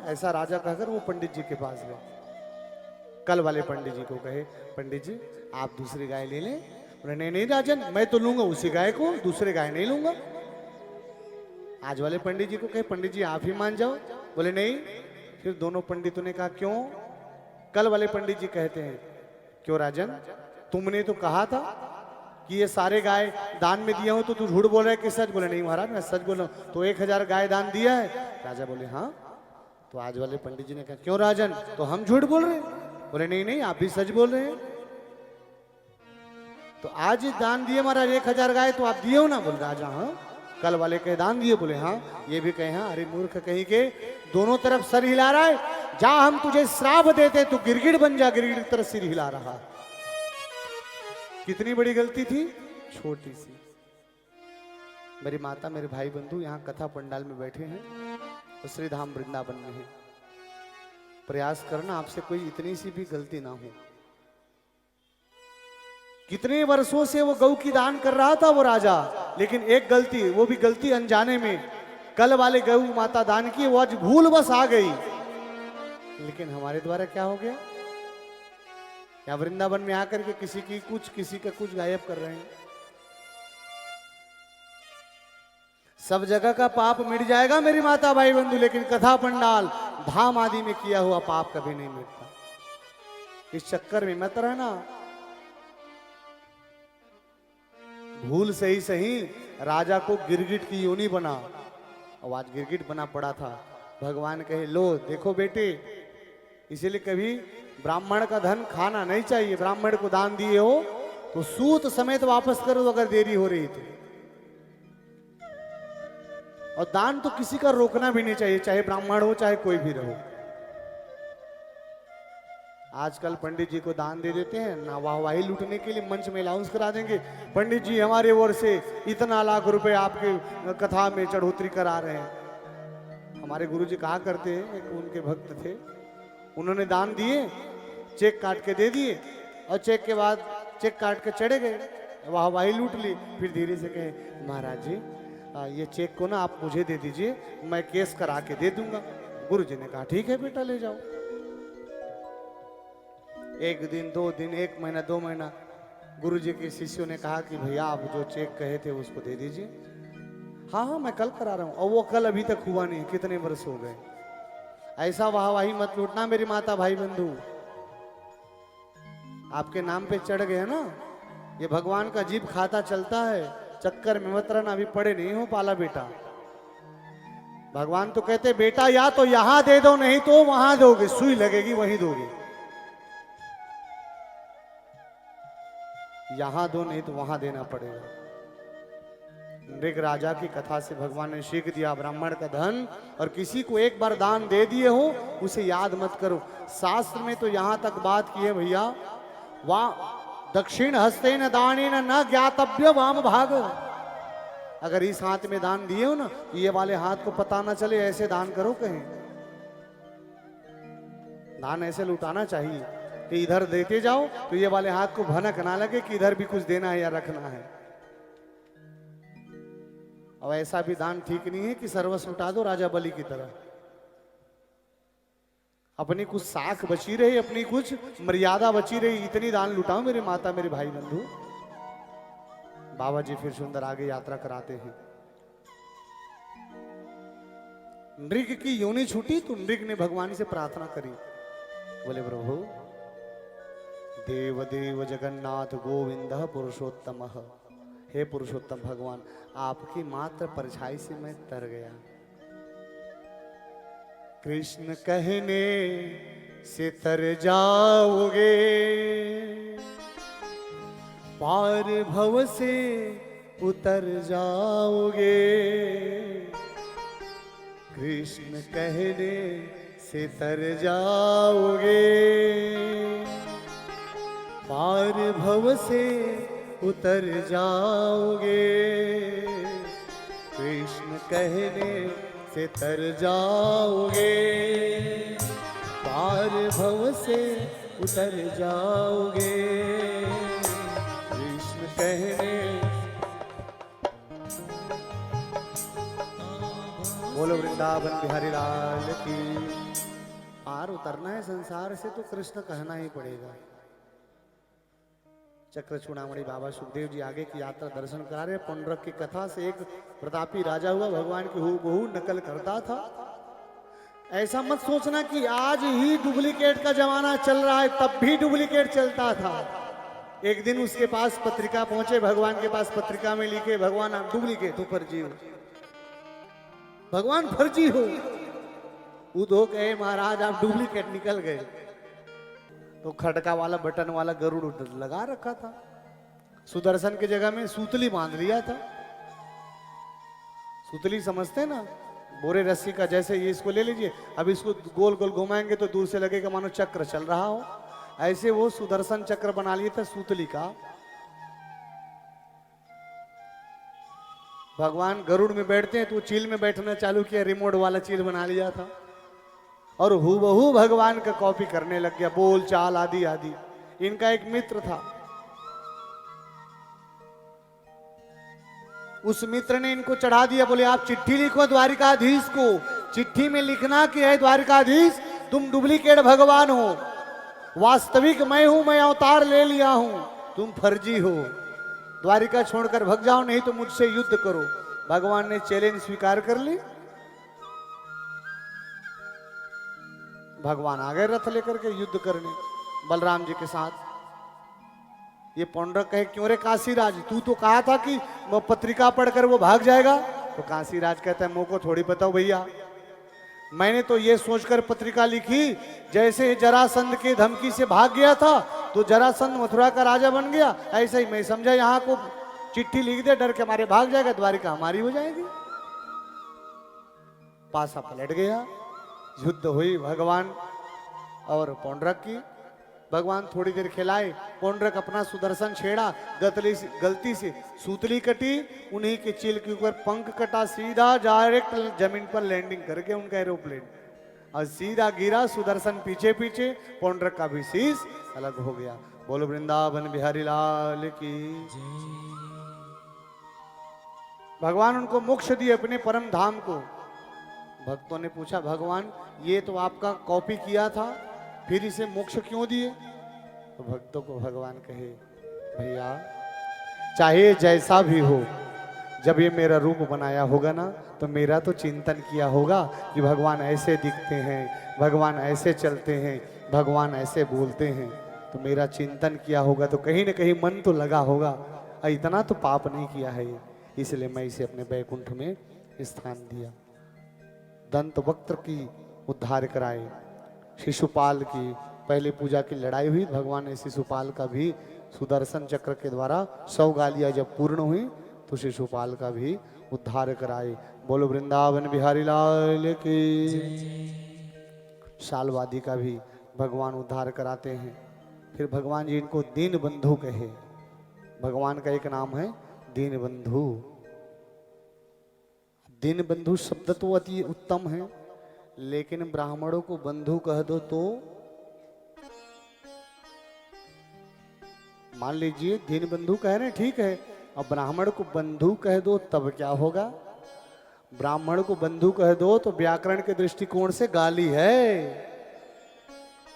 ऐसा राजा कहकर वो पंडित जी के पास गए। कल वाले पंडित जी को कहे, पंडित जी आप दूसरी गाय ले लें। बोले नहीं नहीं राजन, मैं तो लूंगा उसी गाय को, दूसरे गाय नहीं लूंगा। आज वाले पंडित जी को कहे, पंडित जी आप ही मान जाओ। बोले नहीं। फिर दोनों पंडितों ने कहा क्यों? कल वाले पंडित जी कहते हैं, क्यों राजन, तुमने तो कहा था कि ये सारे गाय दान में दिया हूं, तो तू झूठ बोल रहा है कि सच? बोले नहीं महाराज मैं सच बोल रहा हूं। तो 1000 गाय दान दिया है? राजा बोले हाँ। तो आज वाले पंडित जी ने कहा क्यों राजन, तो हम झूठ बोल रहे हैं? बोले नहीं नहीं आप भी सच बोल रहे हैं। तो आज दान दिए महाराज 1000 गाय, तो आप दिए हो ना? बोले राजा हाँ। कल वाले कहे दान दिए? बोले हाँ। ये भी कहे हाँ। अरे मूर्ख कहीं के, दोनों तरफ सर हिला रहा है। जहां हम तुझे श्राप देते तो गिरगिट बन जा, गिरगिट की तरफ सिर हिला रहा। कितनी बड़ी गलती थी, छोटी सी। मेरी माता मेरे भाई बंधु यहाँ कथा पंडाल में बैठे हैं और श्री धाम वृंदावन में है। प्रयास करना आपसे कोई इतनी सी भी गलती ना हो। कितने वर्षों से वो गौ की दान कर रहा था वो राजा, लेकिन एक गलती, वो भी गलती अनजाने में। कल वाले गौ माता दान की, वो आज भूल बस आ गई। लेकिन हमारे द्वारा क्या हो गया, या वृंदावन में आकर के किसी की कुछ, किसी का कुछ गायब कर रहे हैं। सब जगह का पाप मिट जाएगा मेरी माता भाई बंधु, लेकिन कथा पंडाल धाम आदि में किया हुआ पाप कभी नहीं मिटता। इस चक्कर में मत रहना। भूल से ही सही राजा को गिरगिट की योनि बना, और आज गिरगिट बना पड़ा था। भगवान कहे लो देखो बेटे, इसीलिए कभी ब्राह्मण का धन खाना नहीं चाहिए। ब्राह्मण को दान दिए हो तो सूत समेत वापस करो अगर देरी हो रही तो। और दान तो किसी का रोकना भी नहीं चाहिए, चाहे ब्राह्मण हो चाहे कोई भी रहो। आजकल पंडित जी को दान दे देते हैं ना, वाहवाही लूटने के लिए मंच में अनाउंस करा देंगे, पंडित जी हमारे ओर से इतना लाख रुपए आपके कथा में चढ़ोतरी करा रहे हैं। हमारे गुरुजी कहा करते हैं, एक उनके भक्त थे, उन्होंने दान दिए, चेक काट के दे दिए, और चेक के बाद चेक काट के चढ़े गए, वाहवाही लूट ली। फिर धीरे से कहे महाराज जी ये चेक को ना आप मुझे दे दीजिए, मैं केस करा के दे दूंगा। गुरुजी ने कहा ठीक है बेटा ले जाओ। एक दिन, 2 दिन, 1 महीना, 2 महीना, गुरुजी के शिष्यों ने कहा कि भैया आप जो चेक कहे थे उसको दे दीजिए। हाँ हाँ मैं कल करा रहा हूं, और वो कल अभी तक हुआ नहीं, कितने वर्ष हो गए। ऐसा वाहवाही मत लूटना मेरी माता भाई बंधु। आपके नाम पे चढ़ गए ना, ये भगवान का जीभ खाता चलता है, चक्कर में मत रहना। अभी पड़े नहीं हो पाला बेटा। भगवान तो कहते बेटा या तो यहां दे दो, नहीं तो वहां दोगे, सुई लगेगी वहीं दोगे। यहां दो नहीं तो वहां देना पड़ेगा। नृग राजा की कथा से भगवान ने सीख दिया, ब्राह्मण का धन और किसी को एक बार दान दे दिए हो उसे याद मत करो। शास्त्र में तो यहां तक बात की है भैया, वहां दक्षिण हस्ते न दाने न ज्ञातव्य वाम भाग। अगर इस हाथ में दान दिए हो ना, ये वाले हाथ को पता ना चले, ऐसे दान करो। कहीं दान ऐसे लुटाना चाहिए कि इधर देते जाओ तो ये वाले हाथ को भनक ना लगे कि इधर भी कुछ देना है या रखना है। और ऐसा भी दान ठीक नहीं है कि सर्वस्व लुटा दो राजा बलि की तरह। अपनी कुछ साख बची रही, अपनी कुछ मर्यादा बची रही, इतनी दान लुटाओ मेरे माता मेरे भाई बंधु। बाबा जी फिर सुंदर आगे यात्रा कराते हैं। नृग की योनि छूटी तो नृग ने भगवान से प्रार्थना करी, बोले प्रभु देव देव जगन्नाथ गोविंद पुरुषोत्तम, हे पुरुषोत्तम भगवान आपकी मात्र परछाई से मैं तर गया। कृष्ण कहने से तर जाओगे, पार भव से उतर जाओगे। कृष्ण कहने से तर जाओगे, पार भव से उतर जाओगे। कृष्ण कहने से तर जाओगे, पार भव से उतर जाओगे। कृष्ण कहने। बोलो वृंदावन बिहारी लाल की। पार उतरना है संसार से तो कृष्ण कहना ही पड़ेगा। चक्र चूड़ामणि बाबा सुखदेव जी आगे की यात्रा दर्शन करा रहे। पुंडरक की कथा से एक प्रतापी राजा हुआ, भगवान की हूबहू नकल करता था। ऐसा मत सोचना कि आज ही डुप्लीकेट का जमाना चल रहा है, तब भी डुप्लीकेट चलता था। एक दिन उसके पास पत्रिका पहुंचे, भगवान के पास पत्रिका में लिखे, भगवान आप डुप्लीकेट हो, फर्जी हो, भगवान फर्जी हो। उधो कहे महाराज आप डुप्लीकेट निकल गए। तो खटका वाला बटन वाला गरुड़ लगा रखा था, सुदर्शन की जगह में सूतली बांध लिया था। सूतली समझते ना, बोरे रस्सी का, जैसे ये इसको ले लीजिए, अब इसको गोल गोल घुमाएंगे तो दूर से लगेगा मानो चक्र चल रहा हो, ऐसे वो सुदर्शन चक्र बना लिए थे सूतली का। भगवान गरुड़ में बैठते हैं तो चील में बैठना चालू किया, रिमोट वाला चील बना लिया था और हूबहू भगवान का कॉपी करने लग गया, बोल चाल आदि आदि। इनका एक मित्र था, उस मित्र ने इनको चढ़ा दिया, बोले आप चिट्ठी लिखो द्वारिकाधीश को, चिट्ठी में लिखना कि है द्वारिकाधीश तुम डुप्लीकेट भगवान हो, वास्तविक मैं हूं, मैं अवतार ले लिया हूं, तुम फर्जी हो, द्वारिका छोड़कर भग जाओ नहीं तो मुझसे युद्ध करो। भगवान ने चैलेंज स्वीकार कर ली। भगवान आ गए रथ लेकर के युद्ध करने बलराम जी के साथ। ये पुंडरक कहे क्यों रे काशीराज, तू तो कहा था कि वो पत्रिका पढ़कर वो भाग जाएगा। तो काशीराज कहता है मुझको थोड़ी बताओ भैया, मैंने तो ये सोचकर पत्रिका लिखी जैसे जरासंध के धमकी से भाग गया था तो जरासंध मथुरा का राजा बन गया, ऐसे ही मैं समझा यहाँ को चिट्ठी लिख दे, डर के मारे भाग जाएगा, द्वारिका हमारी हो जाएगी। पासा पलट गया, युद्ध हुई भगवान और पुंडरक की। भगवान थोड़ी देर खिलाए, पुंडरक अपना सुदर्शन छेड़ा, गलती से सूतली कटी, उन्हीं के चील के ऊपर पंख कटा, सीधा डायरेक्ट जमीन पर लैंडिंग करके उनका एरोप्लेन और सीधा गिरा, सुदर्शन पीछे पीछे, पुंडरक का भी शीश अलग हो गया। बोलो वृंदावन बिहारी लाल की। भगवान उनको मोक्ष दिए अपने परम धाम को। भक्तों ने पूछा भगवान ये तो आपका कॉपी किया था, फिर इसे मोक्ष क्यों दिए। तो भक्तों को भगवान कहे भैया चाहे जैसा भी हो, जब ये मेरा रूप बनाया होगा ना तो मेरा तो चिंतन किया होगा कि भगवान ऐसे दिखते हैं, भगवान ऐसे चलते हैं, भगवान ऐसे बोलते हैं, तो मेरा चिंतन किया होगा तो कहीं ना कहीं मन तो लगा होगा। इतना तो पाप नहीं किया है, इसलिए मैं इसे अपने बैकुंठ में स्थान दिया। दंत वक्त्र की उद्धार कराए, शिशुपाल की पहले पूजा की लड़ाई हुई, भगवान ने शिशुपाल का भी सुदर्शन चक्र के द्वारा 100 गालियां जब पूर्ण हुई तो शिशुपाल का भी उद्धार कराए। बोलो वृंदावन बिहारी लाल की। शालवादी का भी भगवान उद्धार कराते हैं। फिर भगवान जी इनको दीन बंधु कहे। भगवान का एक नाम है दीन बंधु। दीन बंधु शब्द तो अति उत्तम है, लेकिन ब्राह्मणों को बंधु कह दो तो मान लीजिए दीन बंधु कह रहे हैं ठीक है, अब ब्राह्मण को बंधु कह दो तब क्या होगा। ब्राह्मण को बंधु कह दो तो व्याकरण के दृष्टिकोण से गाली है।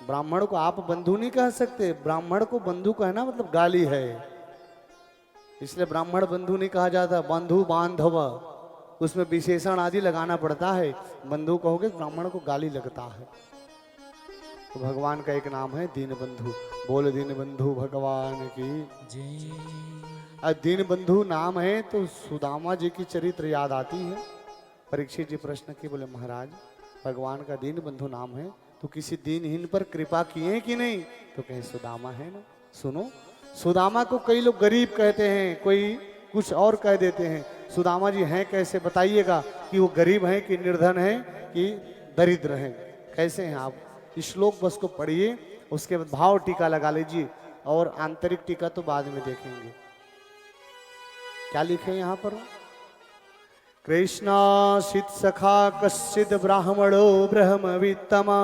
ब्राह्मण को आप बंधु नहीं कह सकते, ब्राह्मण को बंधु कहना मतलब गाली है, इसलिए ब्राह्मण बंधु नहीं कहा जाता। बंधु बांधव उसमें विशेषण आदि लगाना पड़ता है, बंधु कहोगे ब्राह्मण को गाली लगता है। तो भगवान का एक नाम है दीन बंधु। बोल दीन बंधु भगवान की जय। दीन बंधु नाम है तो सुदामा जी की चरित्र याद आती है। परीक्षित जी प्रश्न की, बोले महाराज भगवान का दीन बंधु नाम है तो किसी दीनहीन पर कृपा किए कि नहीं। तो कहे सुदामा है ना। सुनो, सुदामा को कई लोग गरीब कहते हैं, कोई कुछ और कह देते हैं। सुदामा जी हैं कैसे बताइएगा कि वो गरीब हैं कि निर्धन हैं कि दरिद्र हैं, कैसे हैं आप। इस श्लोक बस को पढ़िए, उसके बाद भाव टीका लगा लीजिए और आंतरिक टीका तो बाद में देखेंगे। क्या लिखे यहाँ पर। कृष्णासित सखा कश्चिद ब्राह्मणो ब्रह्मवित्तमा।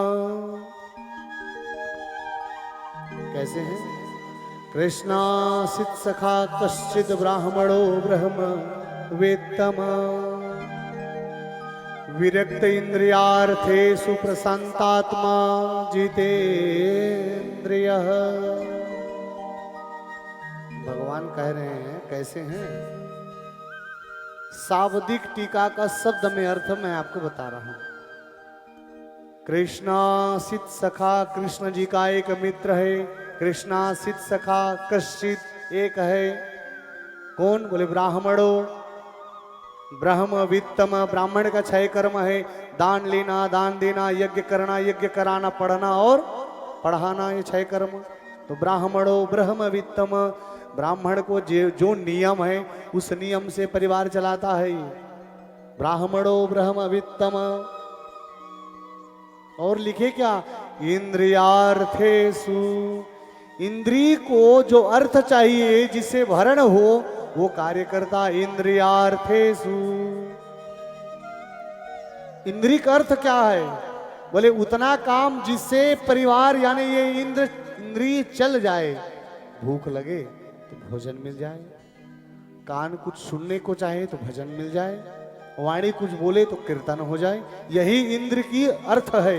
कैसे हैं। कृष्णासित सखा कश्चिद ब्राह्मणो ब्रह्मवित्तमा। विरक्त इंद्रियार्थेषु प्रशांतात्मा जितेन्द्रिय। भगवान कह रहे हैं कैसे हैं। शाब्दिक टीका का शब्द में अर्थ मैं आपको बता रहा हूं। कृष्णासित सखा, कृष्ण जी का एक मित्र है। कृष्णासित सखा कश्चित, एक है। कौन? बोले ब्राह्मणों। ब्रह्म वित्तम, ब्राह्मण का 6 कर्म है। दान लेना, दान देना, यज्ञ करना, यज्ञ कराना, पढ़ना और पढ़ाना, ये 6 कर्म। तो ब्राह्मणों ब्रह्म वित्तम, ब्राह्मण को जो नियम है उस नियम से परिवार चलाता है। ब्राह्मणों ब्रह्म वित्तम। और लिखे क्या? इंद्रियार्थेषु, इंद्रिय को जो अर्थ चाहिए जिसे भरण हो वो कार्य करता। इंद्रियार्थेषु, इंद्रिय का अर्थ क्या है? बोले उतना काम जिससे परिवार यानी ये इंद्रिय चल जाए। भूख लगे तो भोजन मिल जाए, कान कुछ सुनने को चाहे तो भजन मिल जाए, वाणी कुछ बोले तो कीर्तन हो जाए। यही इंद्र की अर्थ है।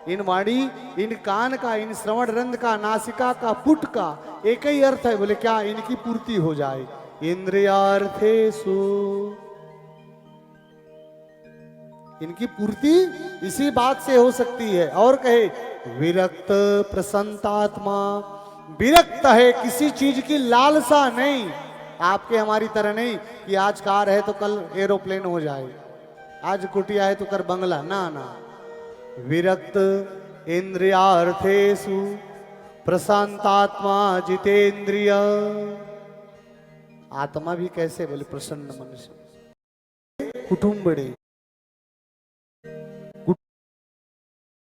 इन वाणी, इन कान का, इन श्रवण रंध्र का, नासिका का, पुट का एक ही अर्थ है। बोले क्या? इनकी पूर्ति हो जाए। इंद्रियार्थेषु, इनकी पूर्ति इसी बात से हो सकती है। और कहे विरक्त प्रसन्नात्मा, विरक्त है, किसी चीज की लालसा नहीं। आपके हमारी तरह नहीं कि आज कार है तो कल एरोप्लेन हो जाए, आज कुटिया है तो कल बंगला, ना ना। विरक्त इंद्रियार्थेषु प्रशांतात्मा जितेंद्रिय। आत्मा भी कैसे? बोले प्रसन्न मन से। कुटुंबड़े,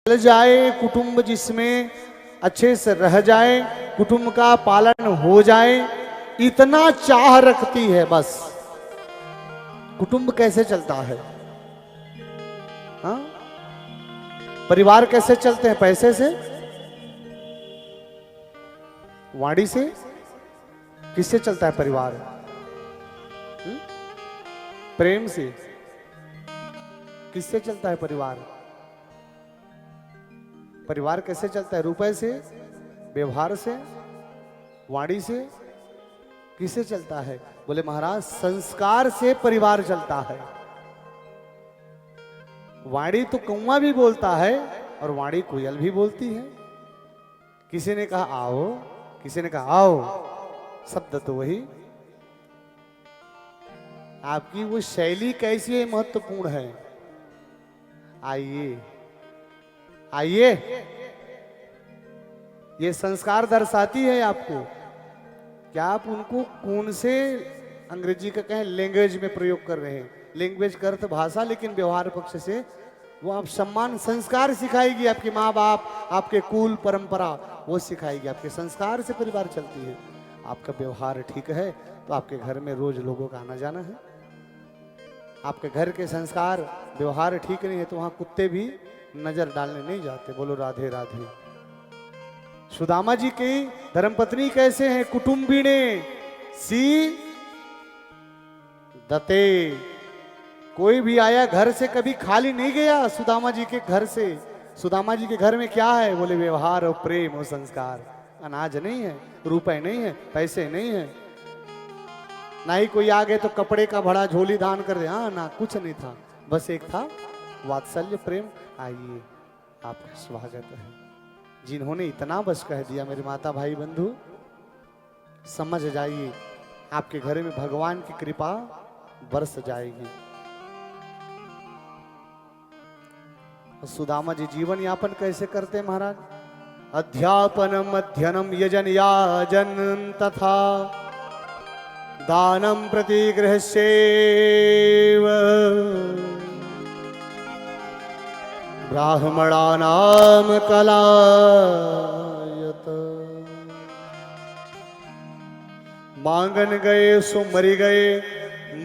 चल जाए कुटुंब, जिसमें अच्छे से रह जाए, कुटुंब का पालन हो जाए, इतना चाह रखती है बस। कुटुंब कैसे चलता है? हाँ, परिवार कैसे चलते हैं? पैसे से, वाणी से। किससे चलता है परिवार? प्रेम से। किससे चलता है परिवार? परिवार कैसे चलता है? रुपए से, व्यवहार से, वाणी से। किससे चलता है? बोले महाराज संस्कार से परिवार चलता है। वाणी तो कौवा भी बोलता है और वाणी कोयल भी बोलती है। किसी ने कहा आओ, किसी ने कहा आओ, शब्द तो वही। आपकी वो शैली कैसी है महत्वपूर्ण है। आइए आइए, ये संस्कार दर्शाती है आपको। क्या आप उनको कौन से अंग्रेजी का कहें लैंग्वेज में प्रयोग कर रहे हैं? लैंग्वेज का अर्थ भाषा, लेकिन व्यवहार पक्ष से वो आप सम्मान संस्कार सिखाएगी। आपके माँ बाप, आपके कुल परंपरा वो सिखाएगी। आपके संस्कार से परिवार चलती है। आपका व्यवहार ठीक है तो आपके घर में रोज लोगों का आना जाना है। आपके घर के संस्कार व्यवहार ठीक नहीं है तो वहां कुत्ते भी नजर डालने नहीं जाते। बोलो राधे राधे। सुदामा जी की धर्मपत्नी कैसे हैं? कुटुंबिने सी दते। कोई भी आया घर से कभी खाली नहीं गया सुदामा जी के घर से। सुदामा जी के घर में क्या है? बोले व्यवहार और प्रेम और संस्कार। अनाज नहीं है, रुपए नहीं है, पैसे नहीं है, ना ही कोई आ गए तो कपड़े का बड़ा झोली दान कर दे। हाँ ना, कुछ नहीं था, बस एक था वात्सल्य प्रेम। आइए आपका स्वागत है। जिन्होंने इतना बस कह दिया मेरे माता भाई बंधु, समझ जाइए आपके घर में भगवान की कृपा बरस जाएगी। सुदामा जी जीवन यापन कैसे करते महाराज? अध्यापनम अध्ययनम यजन याजन तथा दानम प्रतिगृहस्यैव ब्राह्मणानाम कलायत। मांगन गए सो मरी गए,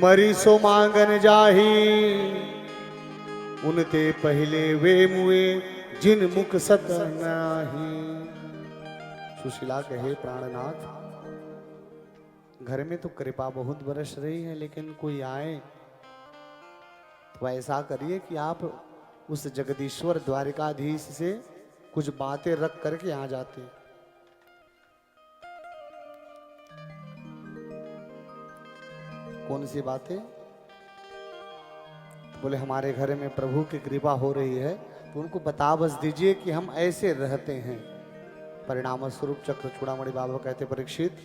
मरी सो मांगन जाही। उनते पहले वे मुए, जिन मुख सत नाही। सुशीला कहे प्राणनाथ, घर में तो कृपा बहुत बरस रही है, लेकिन कोई आए तो तो ऐसा करिए कि आप उस जगदीश्वर द्वारिकाधीश से कुछ बातें रख करके यहाँ जाते। कौन सी बातें? तो बोले हमारे घर में प्रभु की कृपा हो रही है, तो उनको बता बस दीजिए कि हम ऐसे रहते हैं। परिणाम स्वरूप चक्र चूड़ामणि बाबा कहते, परीक्षित,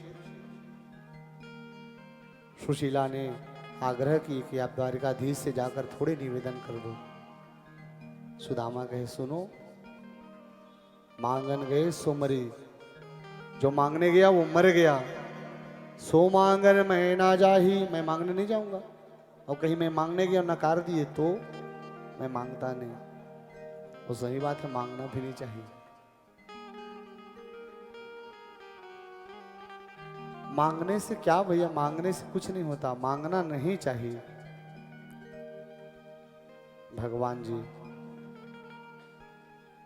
सुशीला ने आग्रह की कि आप द्वारिकाधीश से जाकर थोड़े निवेदन कर दो। सुदामा कहे, सुनो, मांगन गए सो मरी, जो मांगने गया वो मर गया। सो मांगन मैं ना जाही, मैं मांगने नहीं जाऊंगा। और कहीं मैं मांगने गया नकार दिए तो मैं मांगता नहीं। वो सही बात है, मांगना भी नहीं चाहिए। मांगने से क्या भैया, मांगने से कुछ नहीं होता, मांगना नहीं चाहिए। भगवान जी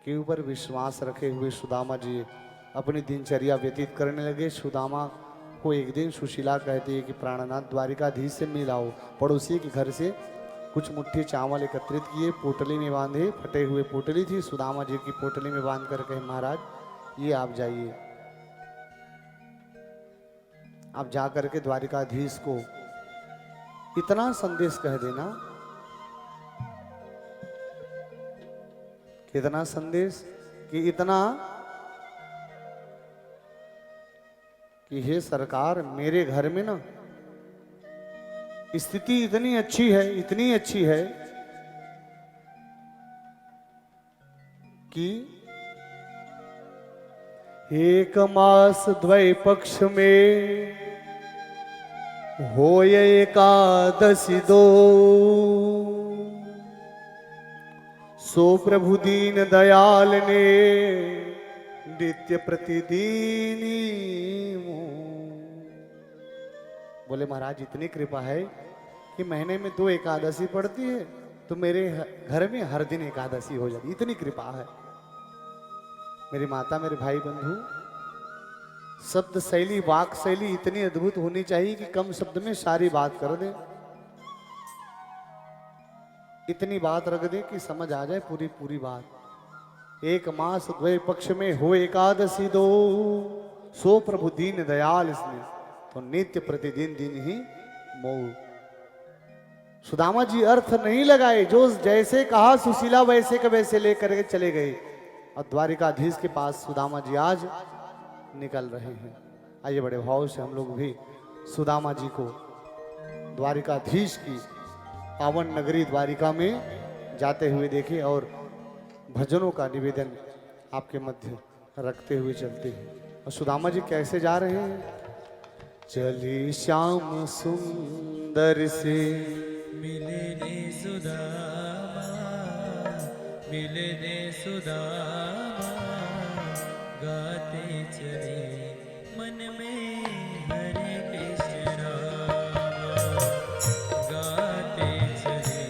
के ऊपर विश्वास रखे हुए सुदामा जी अपनी दिनचर्या व्यतीत करने लगे। सुदामा को एक दिन सुशीला कहती है कि प्राणनाथ द्वारिकाधीश से मिलाओ। पड़ोसी के घर से कुछ मुट्ठी चावल एकत्रित किए, पोटली में बांधे। फटे हुए पोटली थी, सुदामा जी की पोटली में बांध कर कहे, महाराज ये आप जाइए, आप जा करके द्वारिकाधीश को इतना संदेश कह देना। कितना संदेश? कि इतना कि हे सरकार, मेरे घर में ना स्थिति इतनी अच्छी है, इतनी अच्छी है कि एक मास द्वय पक्ष में होय एकादशी दो, सो प्रभु दीन दयाल ने नित्य प्रतिदिन। बोले महाराज इतनी कृपा है कि महीने में 2 एकादशी पड़ती है, तो मेरे घर में हर दिन एकादशी हो जाती, इतनी कृपा है। मेरी माता, मेरे भाई बंधु, शब्द शैली, वाक शैली इतनी अद्भुत होनी चाहिए कि कम शब्द में सारी बात कर दे। इतनी बात रख दे कि समझ आ जाए पूरी पूरी बात। एक मास द्वय पक्ष में हो एकादशी दो, सो प्रभु दीन दयाल, इसमें तो नित्य प्रतिदिन दिन ही मोह। सुदामा जी अर्थ नहीं लगाए, जो जैसे कहा सुशीला वैसे का वैसे लेकर के चले गए। और द्वारिकाधीश के पास सुदामा जी आज निकल रहे हैं। आइए बड़े भाव से हम लोग भी सुदामा जी को द्वारिकाधीश की पावन नगरी द्वारिका में जाते हुए देखें और भजनों का निवेदन आपके मध्य रखते हुए चलते हैं। और सुदामा जी कैसे जा रहे हैं? चली श्याम सुंदर से मिलने सुदामा, मिलने सुदामा, गाते चले मन में हरे कृष्ण राम, गाते चले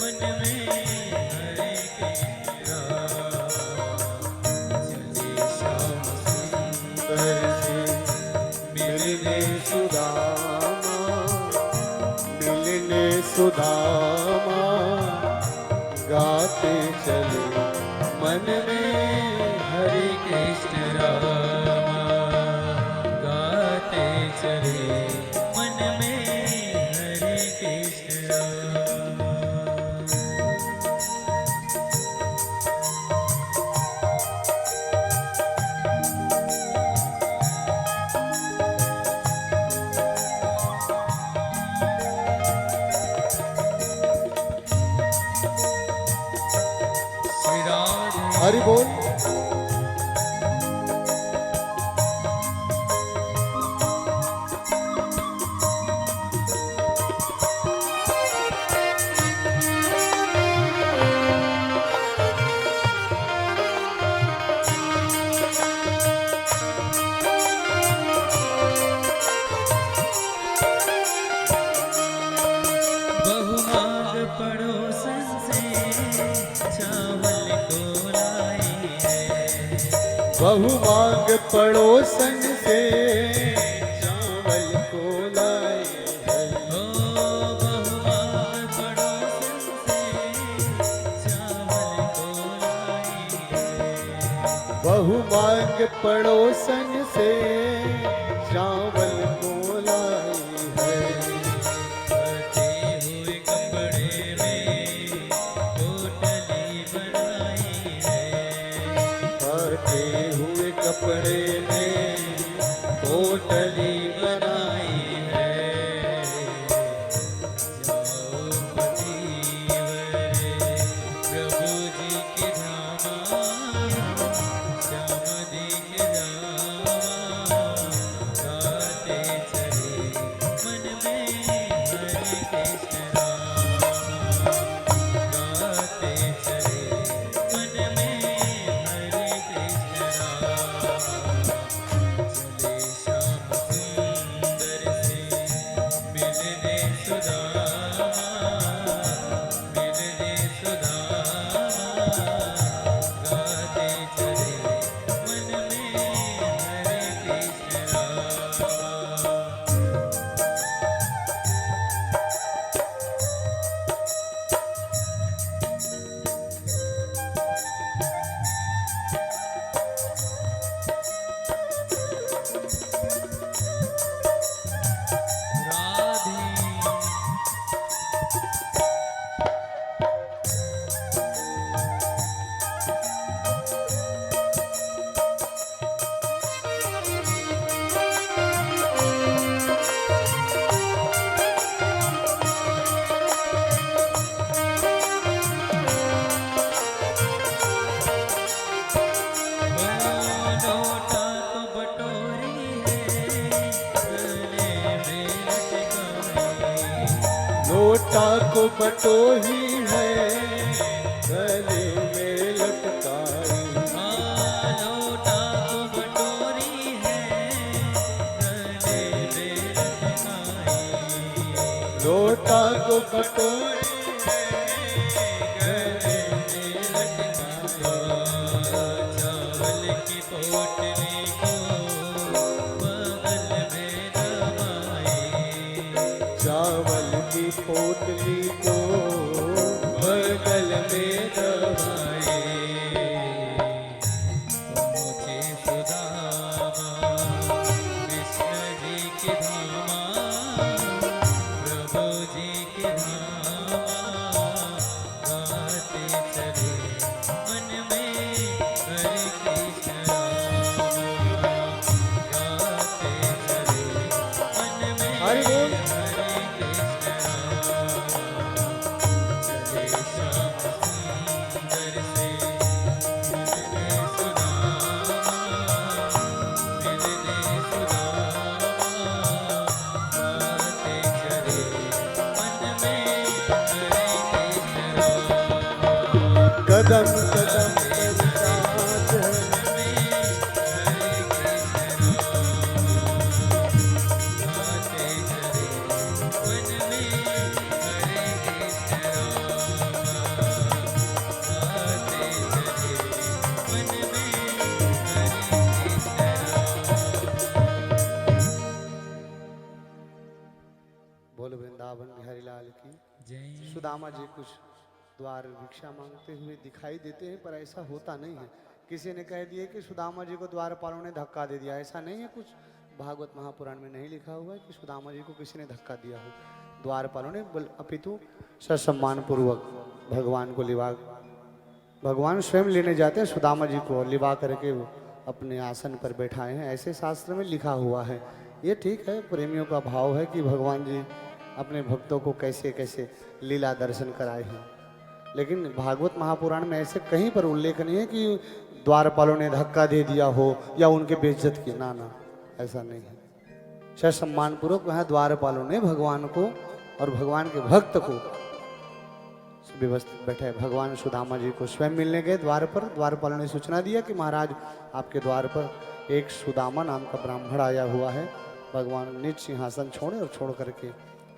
मन में हरे कृष्ण राम। चले श्याम सुंदर से मिलने सुदामा, मिलने सुदामा, गाते चले मन में हरे कृष्ण राम, गाते चले मन में हरे कृष्ण राम। श्री राधे हरि बोल। बहु मांग पड़ोसन से चावल को लाई है, बहु मांग पड़ोसन से चावल को लाए है। ओ बहु मांग पड़ोसन बहु मांग पड़ोसन से चावल को लाई है। फटे हुए कपड़े में पोटली बनाई है। फटे हुए कपड़े में पोटली बनाई है। जाओ पतिवर प्रभु जी के धामा, श्याम जी के धामा, गाते चले मन में हरे कृष्ण नाम, गाते चले मन में हरे कृष्ण नाम। चले श्याम सुंदर से मिलने सुदामा, मिलने सुदामा, गाते चले मन में हरे कृष्ण नाम। राधे लोटा तो बटोरी है, गले में लटकाई। लोटा को बटोही है गले में लटकाई। लोटा तो बटोरी है, गले में लटकाई। लोटा को बटोही गले में लटकाई। चावल की पोटली को बगल में दबाई। चावल की पोटली को बगल में दबाई। पहुँचे सुदामा कृष्ण जी के धामा, प्रभु जी के धामा, गाते चले मन में हरे कृष्ण नाम, गाते चले मन में हरि बोल। हरे कृष्ण नाम। चले श्याम सुंदर से मिलने सुदामा, मिलने सुदामा, गाते चले मन में हरे कृष्ण नाम। कदम कदम पर साथ है। बोल वृंदावन बिहारी लाल की। जय। सुदामा जी कुछ द्वार भिक्षा मांगते हुए दिखाई देते हैं, पर ऐसा होता नहीं है। किसी ने कह दिया कि सुदामा जी को द्वारपालों ने धक्का दे दिया, ऐसा नहीं है। कुछ भागवत महापुराण में नहीं लिखा हुआ है कि सुदामा जी को किसी ने धक्का दिया हो। द्वारपालों ने अपितु ससम्मान पूर्वक भगवान को लिवा, भगवान स्वयं लेने जाते हैं सुदामा जी को, लिवा करके वो अपने आसन पर बैठाए हैं, ऐसे शास्त्र में लिखा हुआ है। ये ठीक है, प्रेमियों का भाव है कि भगवान जी अपने भक्तों को कैसे कैसे लीला दर्शन कराए हैं। लेकिन भागवत महापुराण में ऐसे कहीं पर उल्लेख नहीं है कि द्वारपालों ने धक्का दे दिया हो या उनके बेइज्जत की, ना ना, ऐसा नहीं है। ससम्मान पूर्वक वहाँ द्वारपालों ने भगवान को और भगवान के भक्त को व्यवस्थित बैठे। भगवान सुदामा जी को स्वयं मिलने गए द्वार पर। द्वारपालों ने सूचना दिया कि महाराज आपके द्वार पर एक सुदामा नाम का ब्राह्मण आया हुआ है। भगवान निज सिंहासन छोड़े और छोड़ करके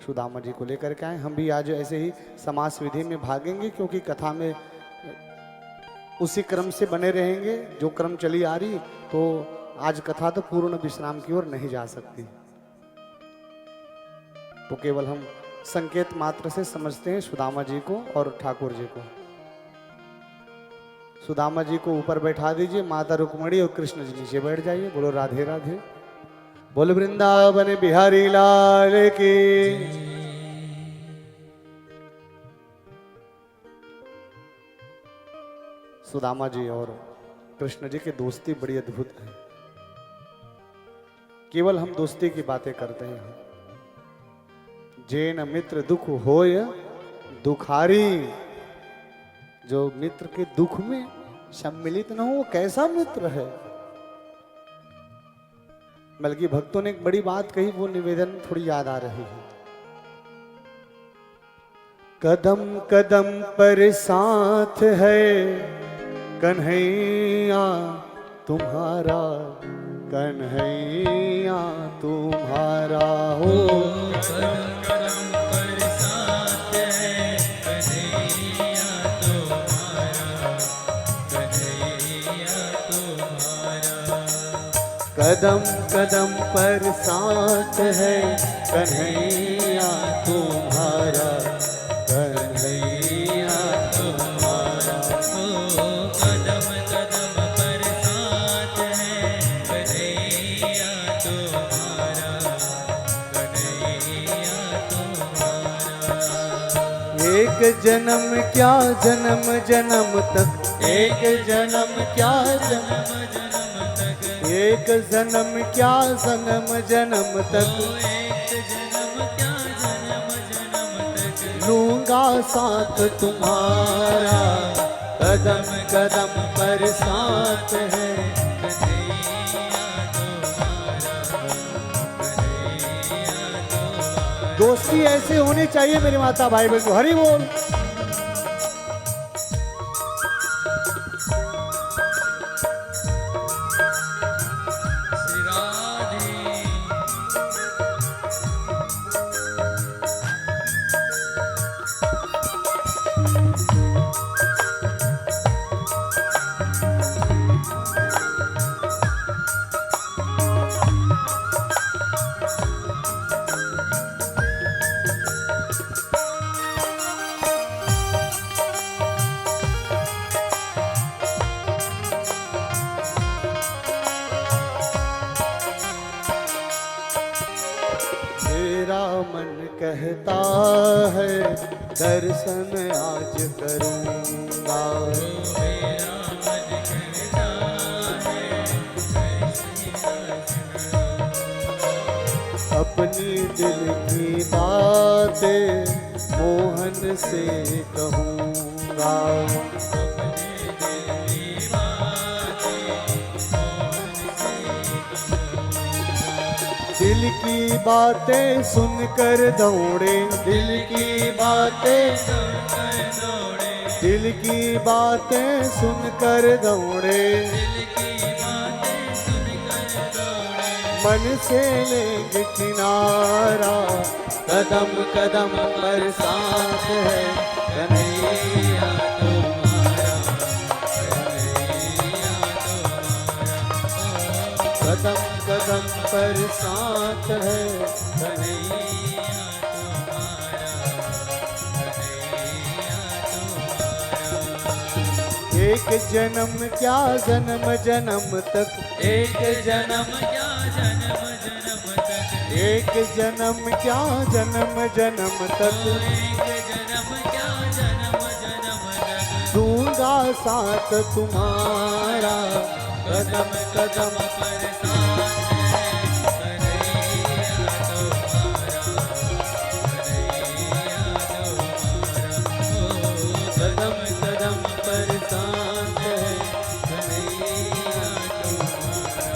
सुदामा जी को लेकर के आए। हम भी आज ऐसे ही समास विधि में भागेंगे, क्योंकि कथा में उसी क्रम से बने रहेंगे जो क्रम चली आ रही। तो आज कथा तो पूर्ण विश्राम की ओर नहीं जा सकती, तो केवल हम संकेत मात्र से समझते हैं सुदामा जी को और ठाकुर जी को। सुदामा जी को ऊपर बैठा दीजिए, माता रुक्मणी और कृष्ण जी नीचे बैठ जाइए। बोलो राधे राधे। बोलो वृंदावन बिहारी लाल की। सुदामा जी और कृष्ण जी की दोस्ती बड़ी अद्भुत है। केवल हम दोस्ती की बातें करते हैं। जैन मित्र दुख होय दुखारी। जो मित्र के दुख में सम्मिलित न हो वो कैसा मित्र है। बल्कि भक्तों ने एक बड़ी बात कही, वो निवेदन थोड़ी याद आ रही है। कदम कदम पर साथ है कन्हैया तुम्हारा, कन्हैया तुम्हारा हो। कदम कदम पर साथ है कन्हैया तुम्हारा, कन्हैया तुम्हारा। कदम कदम पर साथ है कन्हैया तुम्हारा, कन्हैया तुम्हारा। ओ कदम कदम पर साथ है कन्हैया तुम्हारा, कन्हैया तुम्हारा। एक जन्म क्या जन्म जन्म तक, एक जन्म क्या जन्म, जन्म तक एक जन्म क्या जन्म जन्म तक एक जन्म क्या जन्म जन्म तक लूंगा साथ तुम्हारा। कदम कदम पर साथ है। कन्हैया तुम्हारा, कन्हैया तुम्हारा। दोस्ती ऐसे होनी चाहिए मेरी माता भाई बहन को। हरि बोल। श्री राधे। मेरा मन कहता है दर्शन आज करूंगा। मेरा मन कहता है अपनी दिल की बातें मोहन से कहूंगा। दिल की बातें सुनकर दौड़े, दिल की बातें, दिल की बातें सुनकर दौड़े, मन से लेंगे किनारा। कदम कदम पर साथ है कन्हैया तुम्हारा, कदम कदम पर साथ है कन्हैया। एक जन्म क्या जन्म जन्म तक, एक जन्म क्या जन्म जन्म तक एक जन्म क्या जन्म जन्म तक एक जन्म क्या जन्म जन्म तक दूंगा साथ तुम्हारा। कदम कदम पर साथ है कन्हैया तुम्हारा, कन्हैया तुम्हारा। ओ कदम कदम पर साथ है कन्हैया तुम्हारा।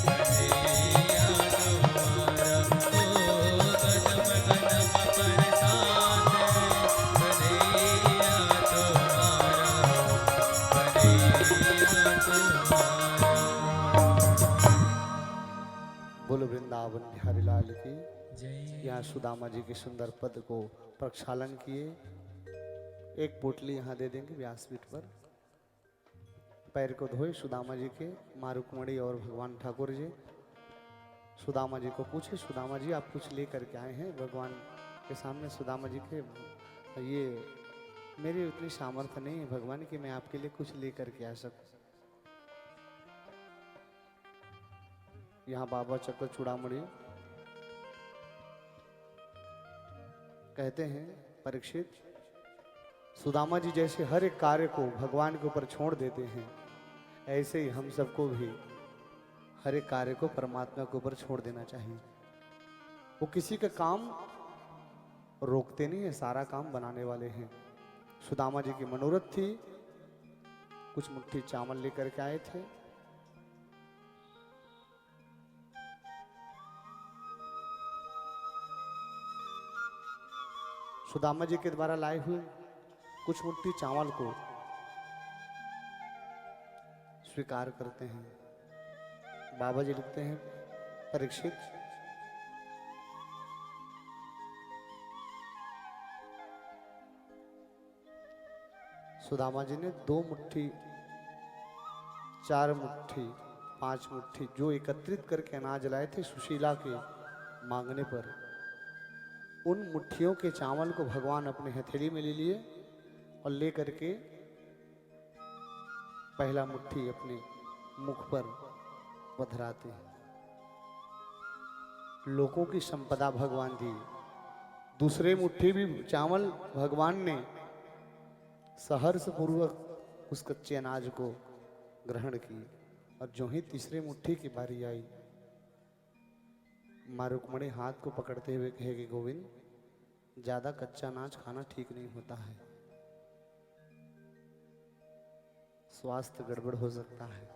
कन्हैया तुम्हारा। ओ कदम कदम पर साथ है कन्हैया तुम्हारा, कन्हैया तुम्हारा। बोलो वृंदावन बिहारी लाल की। जय। यहाँ सुदामा जी के सुंदर पद को प्रक्षालन किए। एक पोटली यहाँ दे देंगे व्यासपीठ पर। पैर को धोए सुदामा जी के, माँ रुक्मणी और भगवान ठाकुर जी। सुदामा जी को पूछे, सुदामा जी आप कुछ लेकर के आए हैं भगवान के सामने। सुदामा जी के ये मेरी उतनी सामर्थ्य नहीं है भगवान कि मैं आपके लिए कुछ लेकर के आ सकूं। यहाँ बाबा चक्र चूड़ामणि कहते हैं, परीक्षित, सुदामा जी जैसे हर एक कार्य को भगवान के ऊपर छोड़ देते हैं, ऐसे ही हम सबको भी हर एक कार्य को परमात्मा के ऊपर छोड़ देना चाहिए। वो किसी का काम रोकते नहीं है, सारा काम बनाने वाले हैं। सुदामा जी की मनोरथ थी, कुछ मुट्ठी चावल लेकर के आए थे। सुदामा जी के द्वारा लाए हुए कुछ मुट्ठी चावल को स्वीकार करते हैं। बाबा जी लिखते हैं, परीक्षित, सुदामा जी ने 2 मुट्ठी, 4 मुट्ठी, 5 मुट्ठी जो एकत्रित करके अनाज लाए थे सुशीला के मांगने पर, उन मुट्ठियों के चावल को भगवान अपने हथेली में ले लिए और ले करके पहला मुट्ठी अपने मुख पर पधराते हैं। लोगों की संपदा भगवान दी, दूसरे मुट्ठी भी चावल भगवान ने सहर्ष पूर्वक उस कच्चे अनाज को ग्रहण किए। और जो ही तीसरे मुट्ठी की बारी आई, मां रुक्मणी हाथ को पकड़ते हुए कहेगी, गोविंद, ज्यादा कच्चा अनाज खाना ठीक नहीं होता है, स्वास्थ्य गड़बड़ हो सकता है।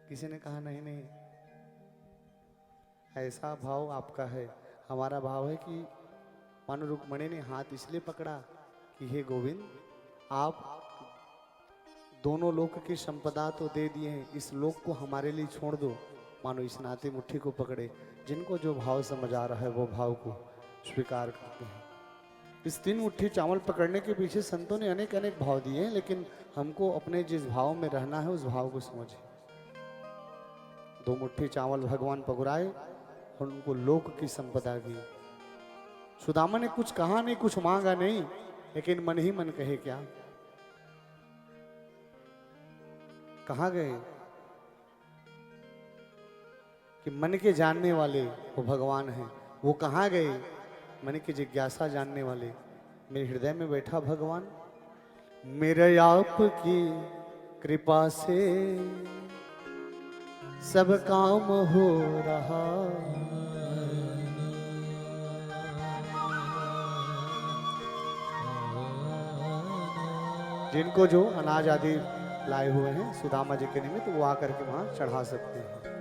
किसी ने कहा, नहीं नहीं, ऐसा भाव आपका है, हमारा भाव है कि मानो रुक्मणी ने हाथ इसलिए पकड़ा कि हे गोविंद, आप दोनों लोक की संपदा तो दे दिए हैं, इस लोक को हमारे लिए छोड़ दो। मानो इस नाते मुट्ठी को पकड़े, जिनको जो भाव समझ आ रहा है वो भाव को स्वीकार करते हैं। इस 3 मुट्ठी चावल पकड़ने के पीछे संतों ने अनेक अनेक भाव दिए हैं, लेकिन हमको अपने जिस भाव में रहना है उस भाव को समझे। 2 मुट्ठी चावल भगवान पकड़ाए और उनको लोक की संपदा दी। सुदामा ने कुछ कहा नहीं, कुछ मांगा नहीं, लेकिन मन ही मन कहे क्या, कहाँ गए कि मन के जानने वाले वो भगवान हैं, वो कहाँ गए मन की जिज्ञासा जानने वाले। मेरे हृदय में बैठा भगवान, मेरे आपकी कृपा से सब काम हो रहा। जिनको जो अनाज आदि लाए हुए हैं सुदामा जी के निमित्त, वो आकर के वहां चढ़ा सकते हैं।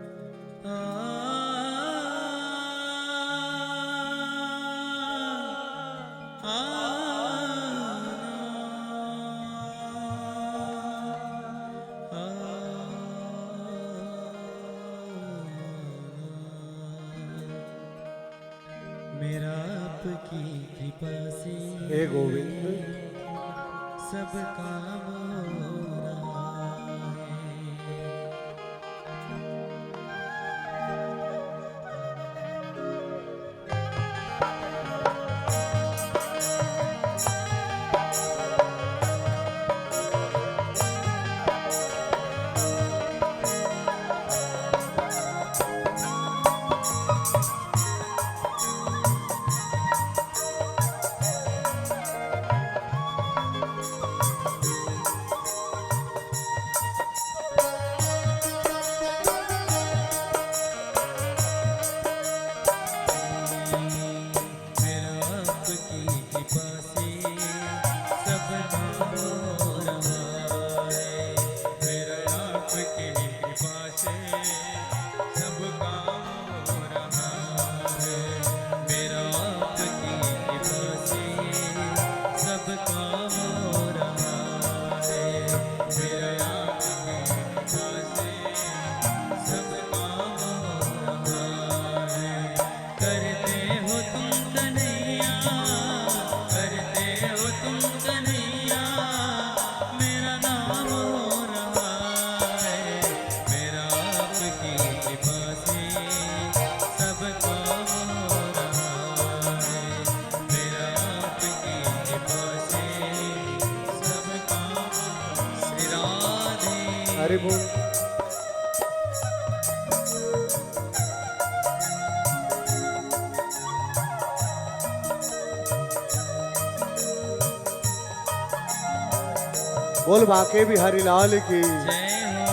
मेरा आपकी कृपा से हे गोविंद, सब काम हो रहा है। हरि बोल। बोल बाके भी हरि लाल की। जय हो।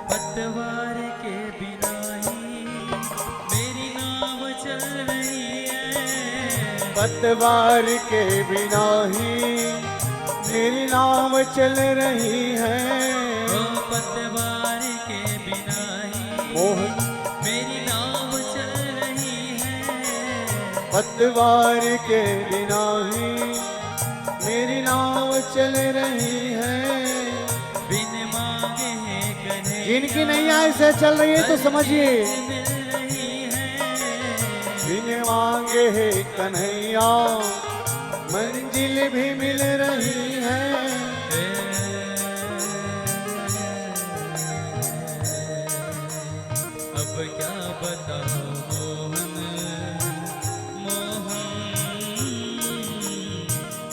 पतवार के बिना ही मेरी नाव चल रही है। पतवार के बिना ही मेरी नाव चल रही है। ओ पतवार के बिना ही मोहन मेरी नाव चल रही है। पतवार के बिना ही मेरी नाव चल रही है। बिन मांगे है कन्हैया जिनकी नैया ऐसे चल रही है तो समझिए मिल रही है। बिन मांगे है कन्हैया मंजिल भी मिल रही है। अब क्या बताओ मोहन मोहन,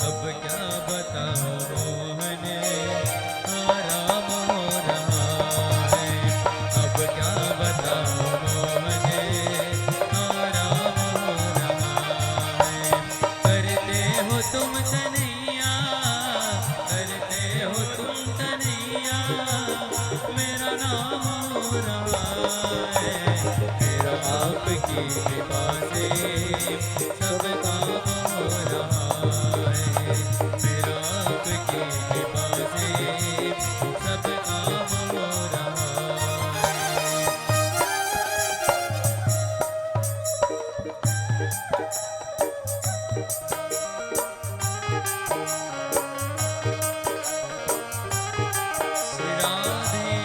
अब क्या बताओ मोहन, आराम हो रहा है। अब क्या बताओ मोहन, आराम हो रहा है। करते हो तुम कन्हैया, करते हो तुम कन्हैया, मेरा नाम हो रहा है। मेरा आपकी कृपा से सब काम हो रहा है। मेरा आपकी कृपा से सब काम हो रहा है। राधे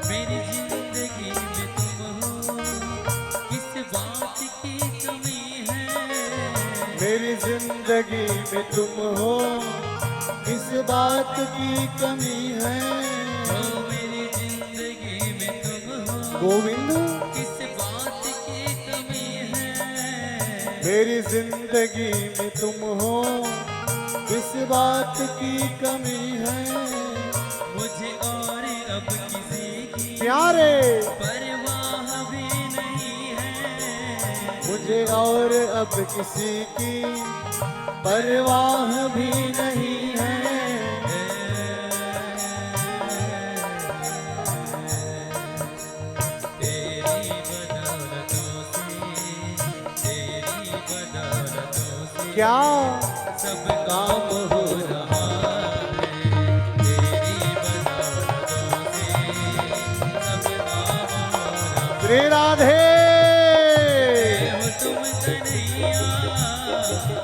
मेरी जिंदगी में तुम हो, किस बात की कमी है। मेरी जिंदगी में तुम हो किस बात की कमी है। ओ मेरी जिंदगी में तुम हो, गोविंद किस बात की कमी है। मेरी जिंदगी में तुम हो किस बात की कमी है। मुझे और अब किसी की प्यारे परवाह भी नहीं है। मुझे और अब किसी की परवाह भी नहीं है। तेरी बदौलतों से क्या सब काम हो रहा है। तेरी बदौलतों से सब काम हो रहा है। श्री राधे हो तुम कन्हैया,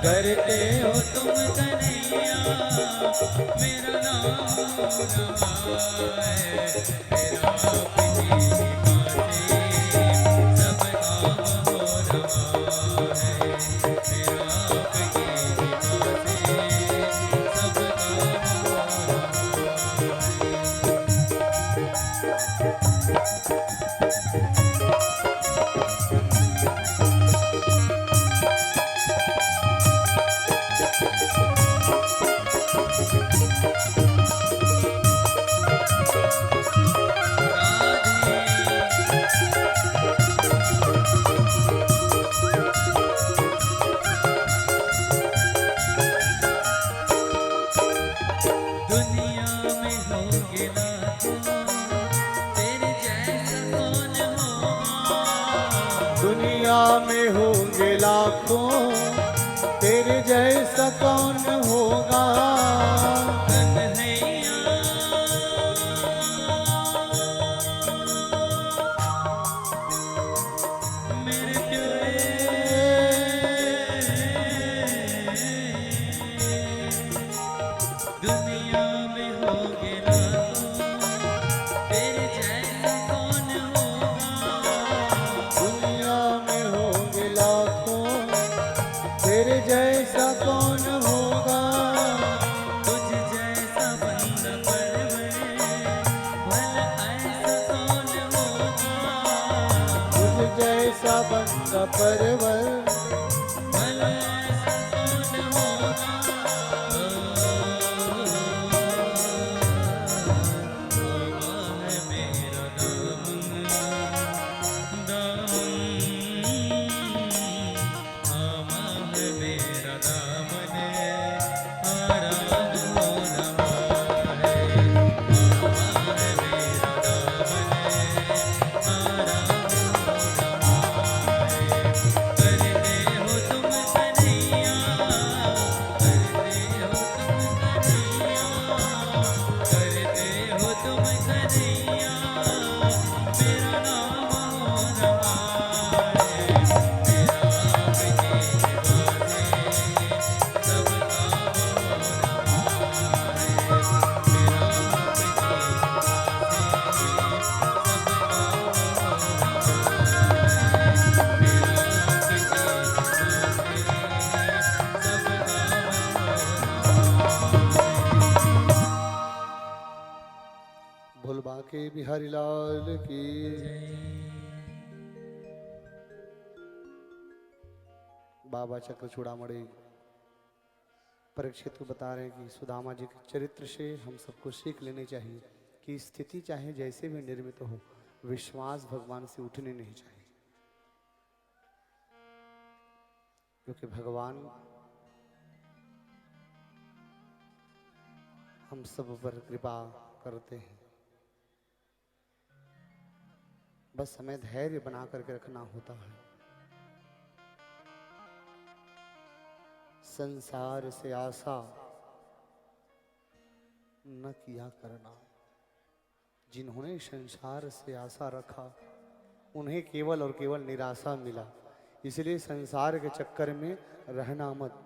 करते हो तुम कन्हैया, मेरा नाम हो रहा है। मेरा आपकी कृपा से सब काम हो रहा है। मेरा आपकी कृपा से सब काम हो रहा है। दुनिया में हो गिला तो तेरे जैसा परवर भले ऐसा कौन होगा आवा है मेरा दामन आवा है मेरा दामन आराम हो रहा है आवा है मेरा दामन आराम हो रहा है करते हो तुम कन्हैया करते हो तुम कन्हैया करते हो तुम कन्हैया मेरा नाम हो रहा है मेरा आपके वादे सब काम हो रहा है मेरा आपके वादे सब काम हो भोलबा के बिहारी लाल की बाबा चक्र चूड़ामणि परीक्षित को बता रहे हैं कि सुदामा जी के चरित्र से हम सबको सीख लेनी चाहिए कि स्थिति चाहे जैसे भी निर्मित हो, विश्वास भगवान से उठनी नहीं चाहिए, क्योंकि भगवान हम सब पर कृपा करते हैं। बस हमें धैर्य बना करके रखना होता है। संसार से आशा न किया करना। जिन्होंने संसार से आशा रखा उन्हें केवल और केवल निराशा मिला। इसलिए संसार के चक्कर में रहना मत।